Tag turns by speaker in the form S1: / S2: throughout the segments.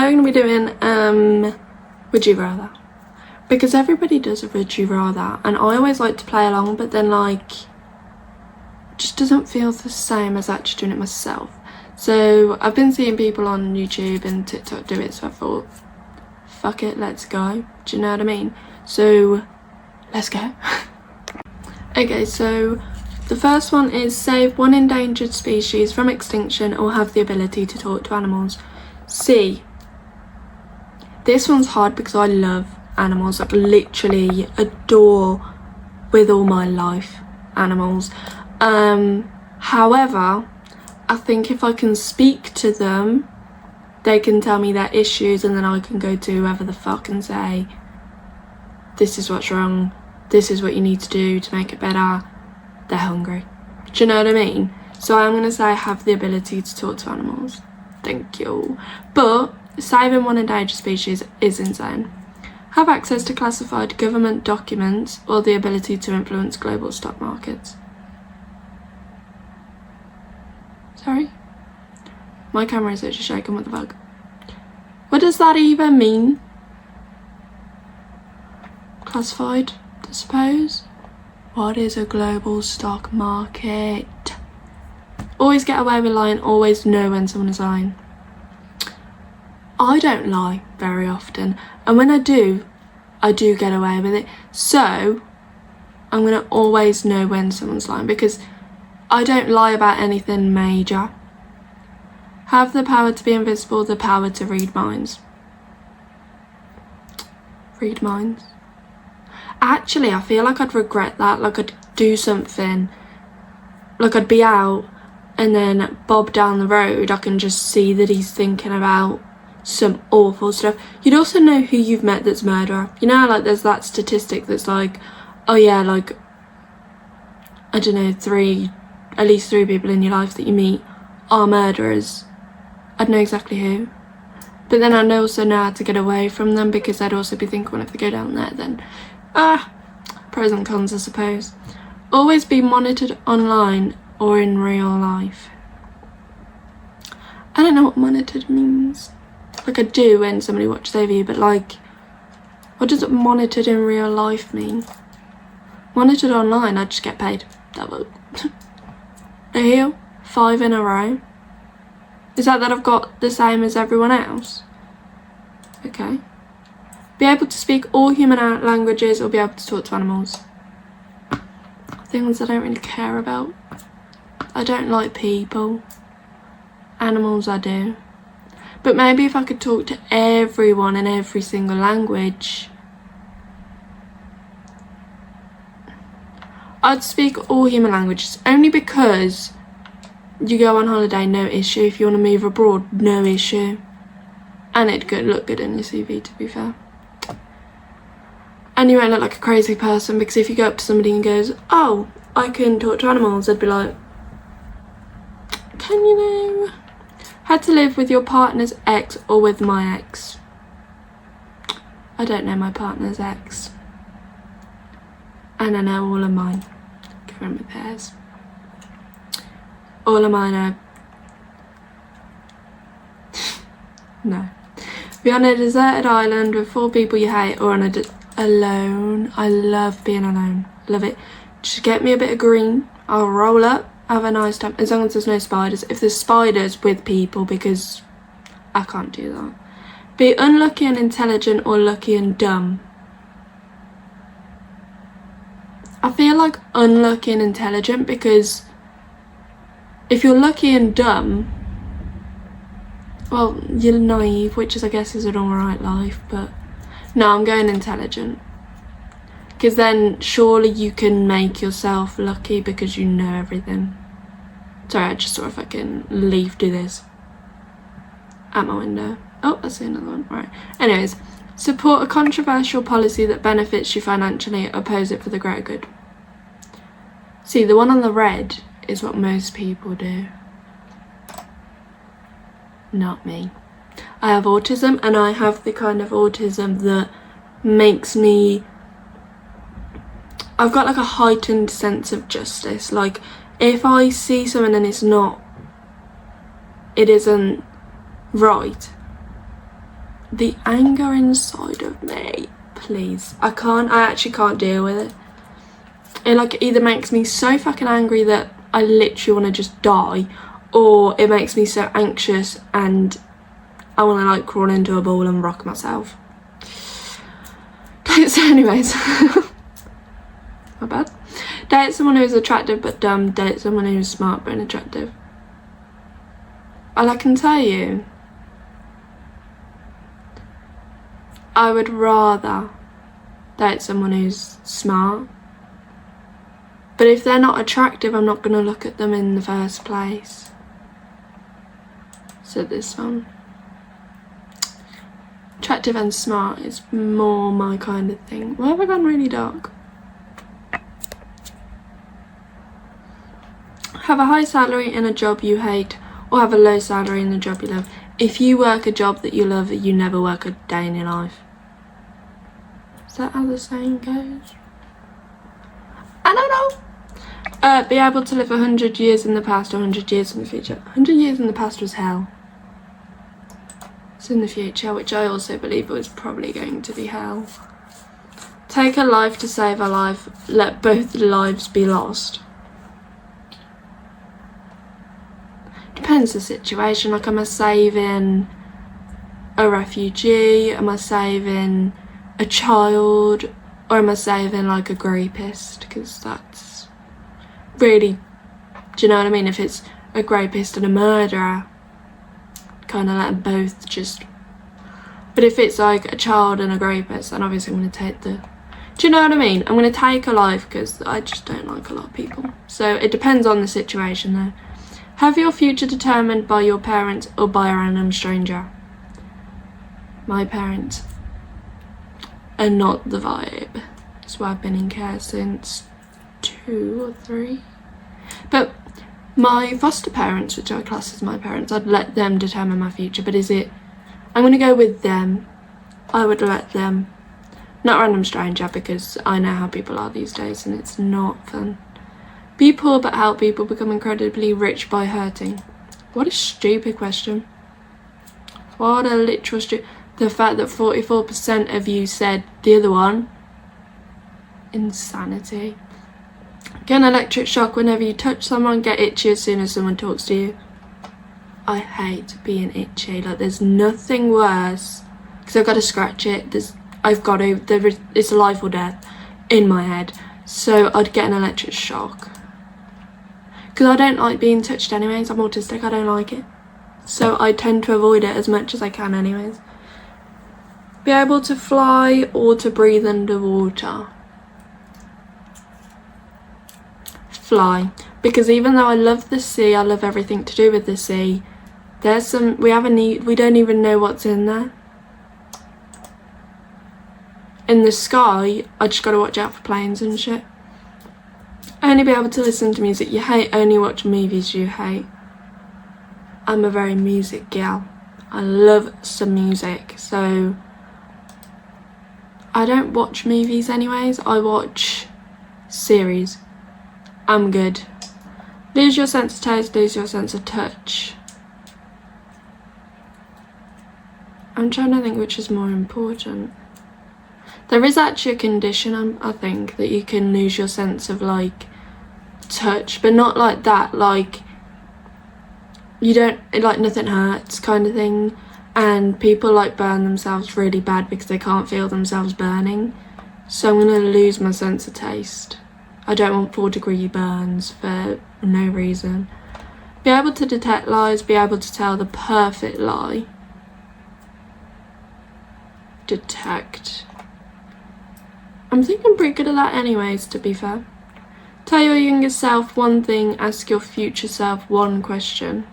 S1: Today we're going to be doing Would You Rather, because everybody does a Would You Rather and I always like to play along, but then like it just doesn't feel the same as actually doing it myself. So I've been seeing people on YouTube and TikTok do it, so I thought fuck it, let's go. Do you know what I mean? So let's go. Okay, so the first one is save one endangered species from extinction or have the ability to talk to animals. C. This one's hard because I love animals, like literally adore with all my life animals. However, I think if I can speak to them, they can tell me their issues and then I can go to whoever the fuck and say, this is what's wrong, this is what you need to do to make it better. They're hungry. Do you know what I mean? So I'm going to say I have the ability to talk to animals. Thank you. But saving one endangered species is insane. Have access to classified government documents or the ability to influence global stock markets. Sorry? My camera is actually shaking, what the fuck? What does that even mean? Classified, I suppose? What is a global stock market? Always get away with lying, always know when someone is lying. I don't lie very often, and when I do get away with it. So I'm gonna always know when someone's lying because I don't lie about anything major. Have the power to be invisible, the power to read minds. Read minds. Actually, I feel like I'd regret that. Like I'd do something, like I'd be out and then Bob down the road, I can just see that he's thinking about some awful stuff. You'd also know who you've met that's murderer. You know, like there's that statistic that's like, oh yeah, like, I don't know, at least three people in your life that you meet are murderers. I'd know exactly who. But then I'd also know how to get away from them because I'd also be thinking, well, if they go down there, then, pros and cons, I suppose. Always be monitored online or in real life. I don't know what monitored means. Like I do when somebody watches over you, but like, what does monitored in real life mean? Monitored online, I just get paid. That will. A heel, 5 in a row. Is that I've got the same as everyone else? Okay. Be able to speak all human languages or be able to talk to animals. Things I don't really care about. I don't like people. Animals I do. But maybe if I could talk to everyone in every single language, I'd speak all human languages, only because you go on holiday, no issue. If you want to move abroad, no issue. And it'd look good in your CV, to be fair. And you won't look like a crazy person, because if you go up to somebody and goes, oh, I can talk to animals, they'd be like, can you know? Had to live with your partner's ex or with my ex? I don't know my partner's ex. And I know all of mine. Going with theirs. All of mine are... No. Be on a deserted island with 4 people you hate or on alone. I love being alone. Love it. Just get me a bit of green. I'll roll up. Have a nice time. As long as there's no spiders. If there's spiders, with people, because I can't do that. Be unlucky and intelligent or lucky and dumb. I feel like unlucky and intelligent because if you're lucky and dumb, well, you're naive, which is, I guess, is an alright life, but no, I'm going intelligent. Because then surely you can make yourself lucky because you know everything. Sorry, I just saw a fucking leaf do this at my window. Oh, I see another one. Right. Anyways, support a controversial policy that benefits you financially, oppose it for the greater good. See, the one on the red is what most people do. Not me. I have autism, and I have the kind of autism that makes me... I've got like a heightened sense of justice. Like, if I see something and it isn't right, the anger inside of me, please. I actually can't deal with it. It like either makes me so fucking angry that I literally want to just die, or it makes me so anxious and I want to like crawl into a ball and rock myself. So anyways, my bad. Date someone who's attractive but dumb. Date someone who's smart but unattractive. All I can tell you, I would rather date someone who's smart. But if they're not attractive, I'm not going to look at them in the first place. So this one. Attractive and smart is more my kind of thing. Why have I gone really dark? Have a high salary in a job you hate, or have a low salary in a job you love. If you work a job that you love, you never work a day in your life. Is that how the saying goes? I don't know. Be able to live 100 years in the past or 100 years in the future. 100 years in the past was hell. It's in the future, which I also believe was probably going to be hell. Take a life to save a life. Let both lives be lost. Depends the situation. Like, am I saving a refugee? Am I saving a child? Or am I saving like a rapist? Because that's really, do you know what I mean? If it's a rapist and a murderer, kind of let them both just. But if it's like a child and a rapist, then obviously I'm going to take the. Do you know what I mean? I'm going to take a life because I just don't like a lot of people. So it depends on the situation though. Have your future determined by your parents or by a random stranger? My parents. And not the vibe. That's why I've been in care since 2 or 3. But my foster parents, which I class as my parents, I'd let them determine my future. But is it, I'm going to go with them. I would let them. Not a random stranger, because I know how people are these days and it's not fun. Be poor but help people become incredibly rich by hurting. What a stupid question. What a literal stupid. The fact that 44% of you said the other one. Insanity. Get an electric shock whenever you touch someone. Get itchy as soon as someone talks to you. I hate being itchy. Like, there's nothing worse. Because I've got to scratch it. It's life or death in my head. So I'd get an electric shock. Because I don't like being touched anyways. I'm autistic. I don't like it. So I tend to avoid it as much as I can anyways. Be able to fly or to breathe underwater. Fly. Because even though I love the sea, I love everything to do with the sea, we don't even know what's in there. In the sky, I just gotta watch out for planes and shit. Only be able to listen to music you hate, only watch movies you hate. I'm a very music gal. I love some music, so I don't watch movies anyways, I watch series. I'm good. Lose your sense of taste, lose your sense of touch. I'm trying to think which is more important. There is actually a condition, I think, that you can lose your sense of like touch, but not like that, like you don't, like nothing hurts kind of thing. And people like burn themselves really bad because they can't feel themselves burning. So I'm gonna lose my sense of taste. I don't want 4-degree burns for no reason. Be able to detect lies, be able to tell the perfect lie. Detect. I'm thinking I'm pretty good at that anyways, to be fair. Tell your younger self one thing, ask your future self one question.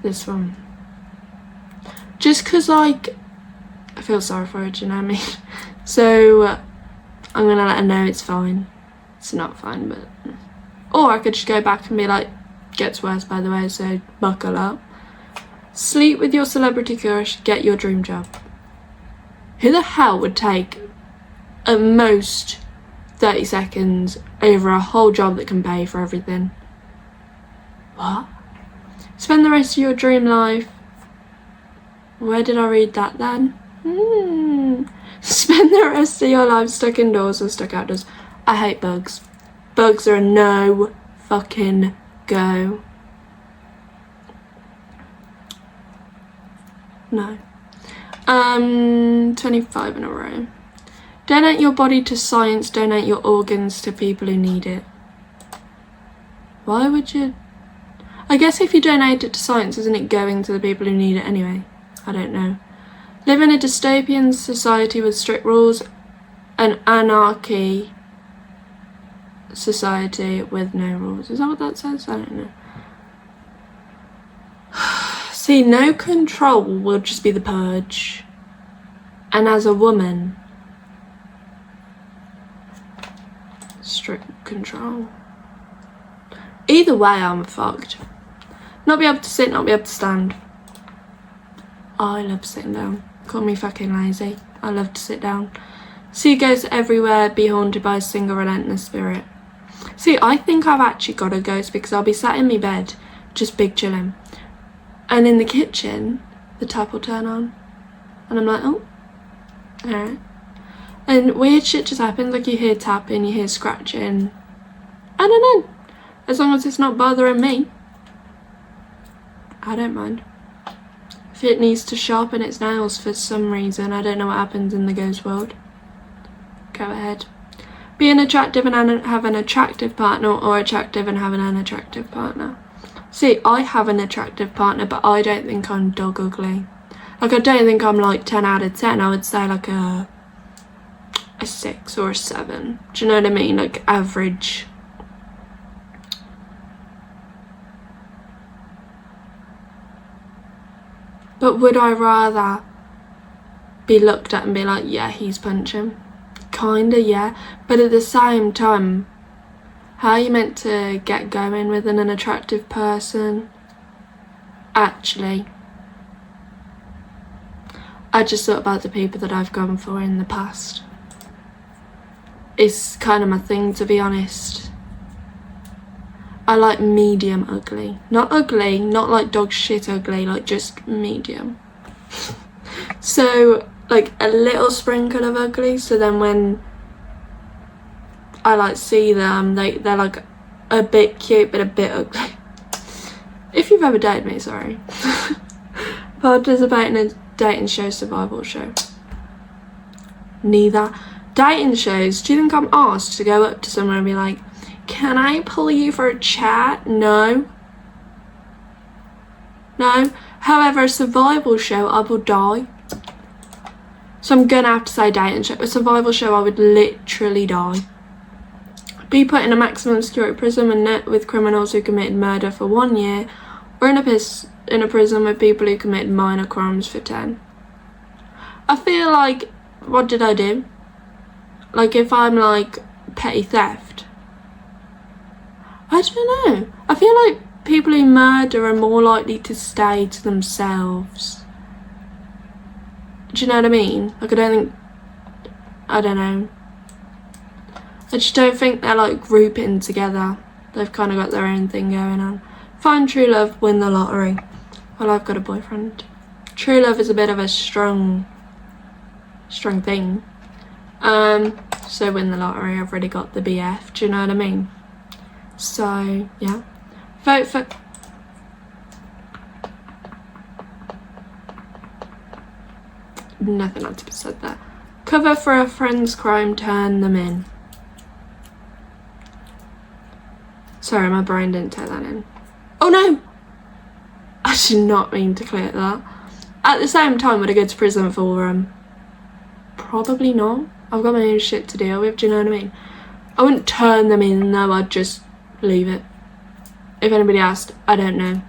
S1: This one. Just because, like, I feel sorry for her, do you know what I mean? So, I'm going to let her know it's fine. It's not fine, but... Or I could just go back and be like, gets worse, by the way, so buckle up. Sleep with your celebrity crush, get your dream job. Who the hell would take, at most, 30 seconds over a whole job that can pay for everything? What? Spend the rest of your dream life. Where did I read that then? Spend the rest of your life stuck indoors or stuck outdoors. I hate bugs. Bugs are a no fucking go. No. 25 in a row. Donate your body to science, donate your organs to people who need it. Why would you? I guess if you donate it to science, isn't it going to the people who need it anyway? I don't know. Live in a dystopian society with strict rules, an anarchy society with no rules. Is that what that says? I don't know. See, no control will just be the purge. And as a woman, strict control. Either way, I'm fucked. Not be able to sit, not be able to stand. I love sitting down. Call me fucking lazy. I love to sit down. See ghosts everywhere, be haunted by a single relentless spirit. See, I think I've actually got a ghost because I'll be sat in my bed, just big chilling. And in the kitchen, the tap will turn on. And I'm like, oh, alright. And weird shit just happens, like you hear tapping, you hear scratching. I don't know. As long as it's not bothering me, I don't mind. If it needs to sharpen its nails for some reason, I don't know what happens in the ghost world. Go ahead. Being attractive and have an attractive partner, or attractive and have an unattractive partner. See, I have an attractive partner, but I don't think I'm dog ugly. Like, I don't think I'm like 10 out of 10. I would say like a 6 or a 7. Do you know what I mean? Like average. But would I rather be looked at and be like, yeah, he's punching? Kinda, yeah. But at the same time, how are you meant to get going with an unattractive person? Actually, I just thought about the people that I've gone for in the past. It's kind of my thing, to be honest. I like medium ugly. Not ugly, not like dog shit ugly, like just medium. So, like a little sprinkle of ugly, so then when I like see them, they're like a bit cute but a bit ugly. If you've ever dated me, sorry. Participate in a dating show, survival show. Neither. Dating shows, do you think I'm asked to go up to someone and be like, can I pull you for a chat? No. No. However, a survival show, I will die. So I'm gonna have to say dating show. A survival show, I would literally die. Be put in a maximum security prison and net with criminals who committed murder for 1 year, or in a prison with people who committed minor crimes for 10. I feel like, what did I do? Like if I'm like petty theft, I don't know. I feel like people who murder are more likely to stay to themselves. Do you know what I mean? Like I don't know. I just don't think they're like grouping together. They've kind of got their own thing going on. Find true love, win the lottery. Well, I've got a boyfriend. True love is a bit of a strong thing. So win the lottery, I've already got the BF, do you know what I mean? So, yeah. Vote for... Nothing had to be said there. Cover for a friend's crime, turn them in. Sorry, my brain didn't take that in. Oh no! I did not mean to clear that. At the same time, would I go to prison for probably not. I've got my own shit to deal with, do you know what I mean? I wouldn't turn them in though, I'd just leave it. If anybody asked, I don't know.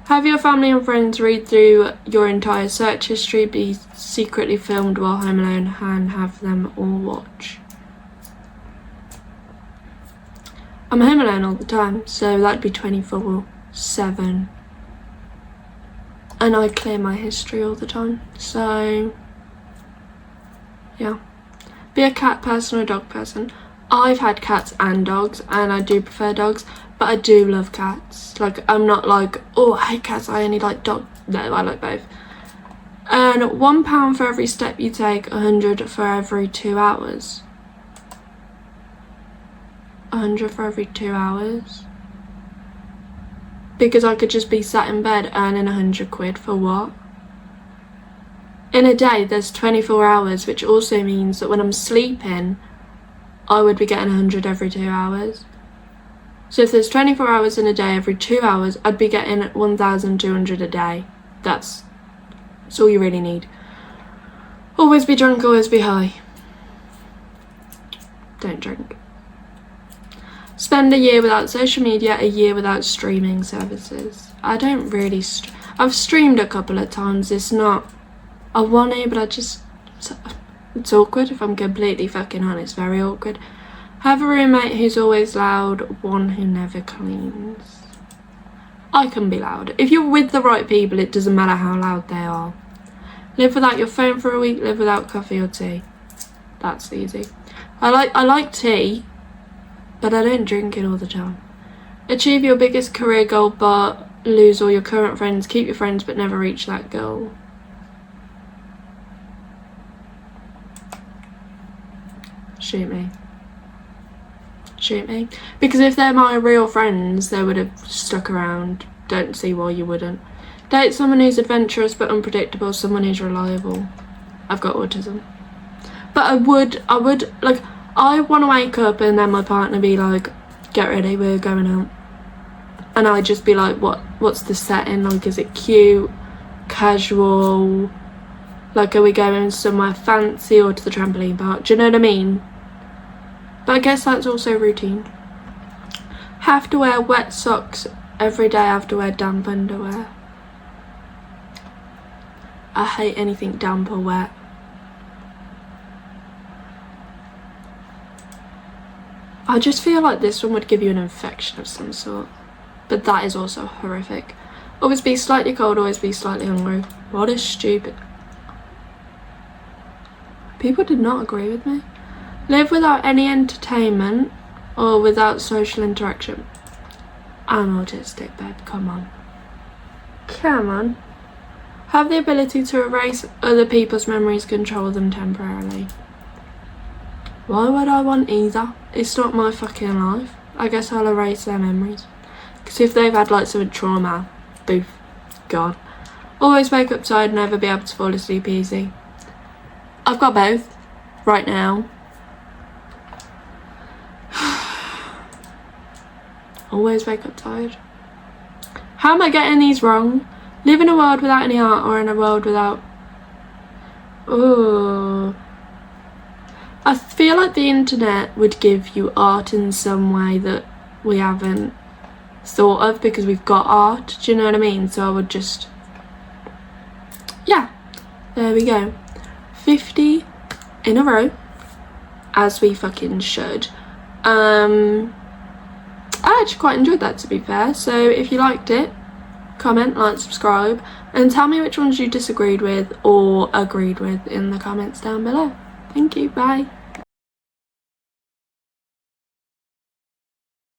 S1: Have your family and friends read through your entire search history, be secretly filmed while home alone, and have them all watch. I'm home alone all the time, so that'd be 24/7. And I clear my history all the time, so yeah. Be a cat person or a dog person. I've had cats and dogs, and I do prefer dogs, but I do love cats. Like, I'm not like, oh, I hate cats, I only like dogs. No, I like both. Earn £1 for every step you take, 100 for every 2 hours. 100 for every 2 hours. Because I could just be sat in bed earning 100 quid for what? In a day, there's 24 hours, which also means that when I'm sleeping, I would be getting 100 every 2 hours. So if there's 24 hours in a day, every 2 hours, I'd be getting 1,200 a day. That's all you really need. Always be drunk, always be high. Don't drink. Spend a year without social media, a year without streaming services. I don't really I've streamed a couple of times. It's not, I want to, but it's awkward if I'm completely fucking honest, very awkward. Have a roommate who's always loud, one who never cleans. I can be loud. If you're with the right people, it doesn't matter how loud they are. Live without your phone for a week, live without coffee or tea. That's easy. I like tea, but I don't drink it all the time. Achieve your biggest career goal, but lose all your current friends. Keep your friends, but never reach that goal. Shoot me. Shoot me. Because if they're my real friends, they would have stuck around. Don't see why you wouldn't. Date someone who's adventurous but unpredictable, someone who's reliable. I've got autism. But I would, like, I want to wake up and then my partner be like, get ready, we're going out. And I'd just be like, what's the setting? Like, is it cute, casual? Like, are we going somewhere fancy or to the trampoline park? Do you know what I mean? But I guess that's also routine. Have to wear wet socks every day, have to wear damp underwear. I hate anything damp or wet. I just feel like this one would give you an infection of some sort. But that is also horrific. Always be slightly cold, always be slightly hungry. What is stupid? People did not agree with me. Live without any entertainment or without social interaction. I'm autistic, babe, come on. Come on. Have the ability to erase other people's memories, control them temporarily. Why would I want either? It's not my fucking life. I guess I'll erase their memories. Because if they've had like some trauma, boof, gone. Always wake up tired, never be able to fall asleep easy. I've got both right now. Always wake up tired. How am I getting these wrong? Live in a world without any art or in a world without... Ooh. I feel like the internet would give you art in some way that we haven't thought of because we've got art. Do you know what I mean? So I would just... Yeah. There we go. 50 in a row. As we fucking should. I actually quite enjoyed that, to be fair. So if you liked it, comment, like, subscribe, and tell me which ones you disagreed with or agreed with in the comments down below. Thank you, bye.